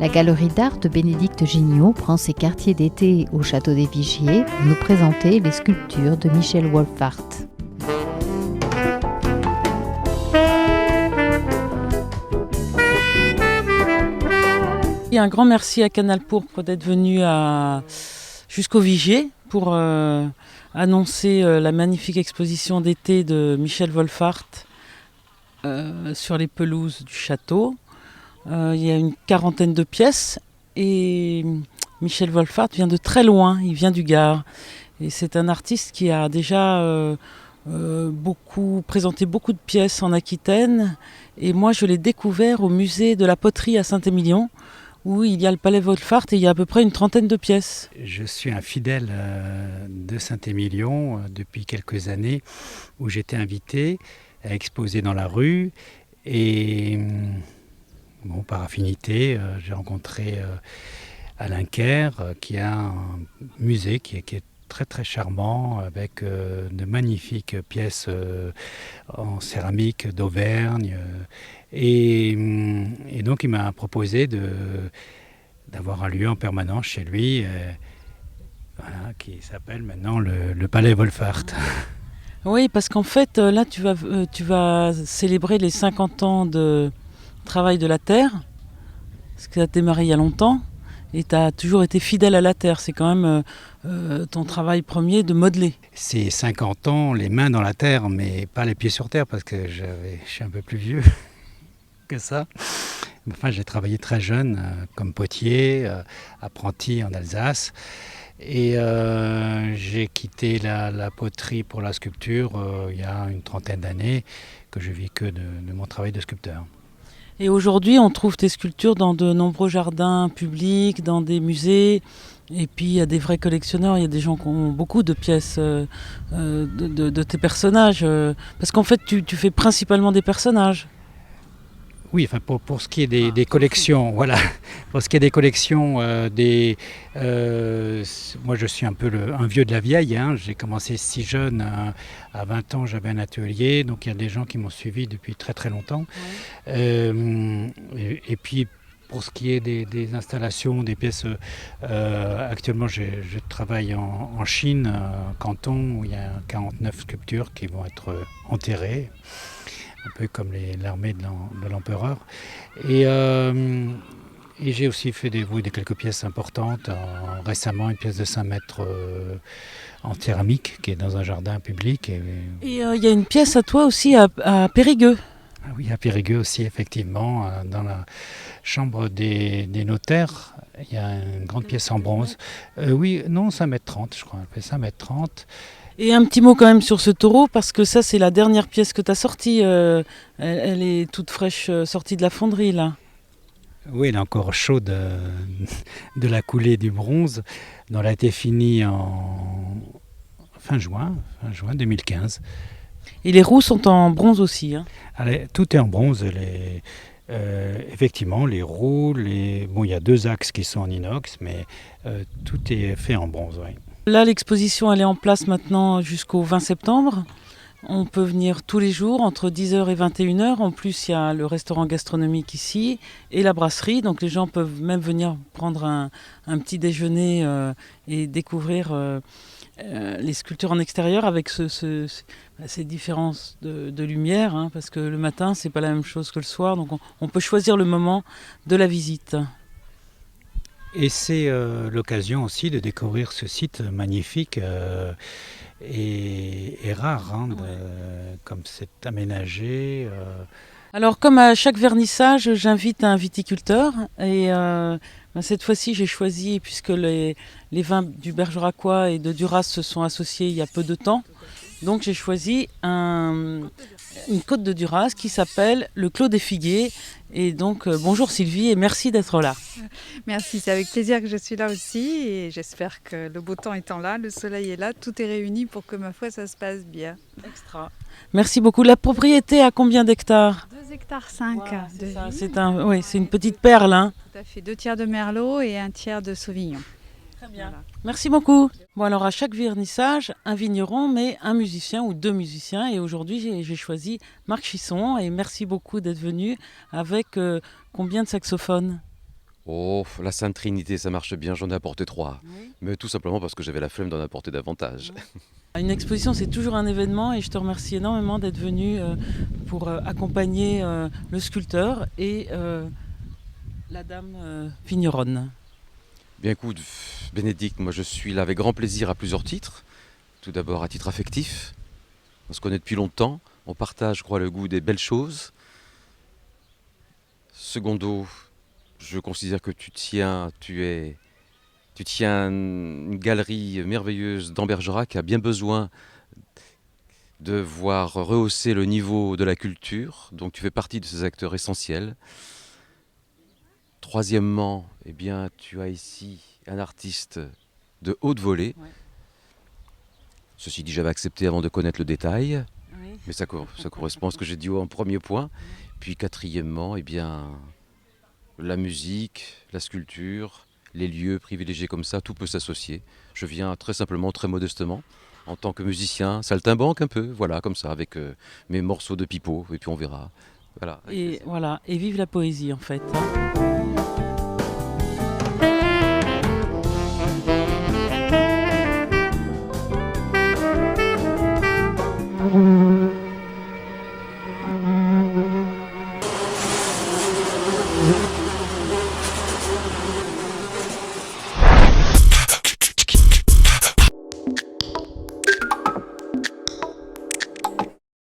La galerie d'art de Bénédicte Gignot prend ses quartiers d'été au château des Vigiers pour nous présenter les sculptures de Michel Wolfart. Et un grand merci à Canal Pourpre d'être venu jusqu'au Vigier pour annoncer la magnifique exposition d'été de Michel Wolfart sur les pelouses du château. Il y a une quarantaine de pièces et Michel Wolfart vient de très loin, il vient du Gard. Et c'est un artiste qui a déjà présenté beaucoup de pièces en Aquitaine. Et moi, je l'ai découvert au musée de la poterie à Saint-Émilion, où il y a le palais Wolfart et il y a à peu près une trentaine de pièces. Je suis un fidèle de Saint-Émilion depuis quelques années, où j'étais invité à exposer dans la rue. Et par affinité, j'ai rencontré Alain Kerr, qui a un musée qui est très très charmant, avec de magnifiques pièces en céramique d'Auvergne. Et donc il m'a proposé d'avoir un lieu en permanence chez lui, qui s'appelle maintenant le Palais Wolfart. Oui, parce qu'en fait, là, tu vas célébrer les 50 ans de travail de la terre, parce que ça a démarré il y a longtemps, et tu as toujours été fidèle à la terre. C'est quand même ton travail premier de modeler. C'est 50 ans, les mains dans la terre, mais pas les pieds sur terre, parce que je suis un peu plus vieux que ça. Enfin, j'ai travaillé très jeune comme potier, apprenti en Alsace. Et j'ai quitté la poterie pour la sculpture il y a une trentaine d'années, que je vis que de mon travail de sculpteur. Et aujourd'hui, on trouve tes sculptures dans de nombreux jardins publics, dans des musées. Et puis, il y a des vrais collectionneurs, il y a des gens qui ont beaucoup de pièces de tes personnages. Parce qu'en fait, tu fais principalement des personnages. Oui, enfin pour ce qui est des collections, voilà. Pour ce qui est des collections, moi je suis un peu un vieux de la vieille, hein. J'ai commencé si jeune, à 20 ans j'avais un atelier, donc il y a des gens qui m'ont suivi depuis très très longtemps. Ouais. Et puis pour ce qui est des installations, des pièces, actuellement je travaille en Chine, Canton, où il y a 49 sculptures qui vont être enterrées. Un peu comme l'armée de l'empereur. Et j'ai aussi fait des quelques pièces importantes. Récemment, une pièce de 5 mètres en céramique qui est dans un jardin public. Et il y a une pièce à toi aussi à Périgueux. Ah oui, à Périgueux aussi, effectivement. Dans la chambre des notaires, il y a une grande pièce en bronze. Oui, non, 5 mètres 30, je crois. Elle fait 5 mètres 30. Et un petit mot quand même sur ce taureau, parce que ça c'est la dernière pièce que tu as sortie. Elle est toute fraîche, sortie de la fonderie là. Oui, elle est encore chaude de la coulée du bronze. Elle a été finie en fin juin 2015. Et les roues sont en bronze aussi. Hein. Tout est en bronze. Effectivement, les roues, il y a 2 axes qui sont en inox, mais tout est fait en bronze. Oui. Là, l'exposition elle est en place maintenant jusqu'au 20 septembre. On peut venir tous les jours entre 10h et 21h. En plus, il y a le restaurant gastronomique ici et la brasserie. Donc les gens peuvent même venir prendre un petit déjeuner et découvrir les sculptures en extérieur avec ces différences de lumière. Hein, parce que le matin, c'est pas la même chose que le soir. Donc on peut choisir le moment de la visite. Et c'est l'occasion aussi de découvrir ce site magnifique et rare, hein, comme c'est aménagé. Alors comme à chaque vernissage, j'invite un viticulteur et cette fois-ci j'ai choisi, puisque les vins du Bergeracois et de Duras se sont associés il y a peu de temps, donc j'ai choisi une côte de Duras qui s'appelle le Clos des Figuiers. Et donc, bonjour Sylvie et merci d'être là. Merci, c'est avec plaisir que je suis là aussi et j'espère que le beau temps étant là, le soleil est là, tout est réuni pour que ma foi ça se passe bien. Extra. Merci beaucoup. La propriété a combien d'hectares ? 2,5 hectares. C'est une petite perle. Hein. Tout à fait, 2 tiers de Merlot et 1 tiers de Sauvignon. Très bien. Voilà. Merci beaucoup. Bon alors à chaque vernissage, un vigneron, mais un musicien ou 2 musiciens. Et aujourd'hui j'ai choisi Marc Chisson et merci beaucoup d'être venu avec combien de saxophones ? Oh, la Sainte Trinité, ça marche bien, j'en ai apporté 3. Oui. Mais tout simplement parce que j'avais la flemme d'en apporter davantage. Une exposition, c'est toujours un événement et je te remercie énormément d'être venu pour accompagner le sculpteur et la dame vigneronne. Bien écoute, Bénédicte, moi je suis là avec grand plaisir à plusieurs titres. Tout d'abord à titre affectif. On se connaît depuis longtemps, on partage, je crois, le goût des belles choses. Secondo, je considère que tu tiens une galerie merveilleuse d'Ambert qui a bien besoin de voir rehausser le niveau de la culture. Donc tu fais partie de ces acteurs essentiels. Troisièmement, eh bien, tu as ici un artiste de haute volée. Ouais. Ceci dit, j'avais accepté avant de connaître le détail, Oui. mais ça correspond à ce que j'ai dit en premier point. Puis quatrièmement, eh bien, la musique, la sculpture, les lieux privilégiés comme ça, tout peut s'associer. Je viens très simplement, très modestement, en tant que musicien, saltimbanque un peu, voilà, comme ça, avec mes morceaux de pipeau, et puis on verra. Voilà. Et voilà, et vive la poésie en fait.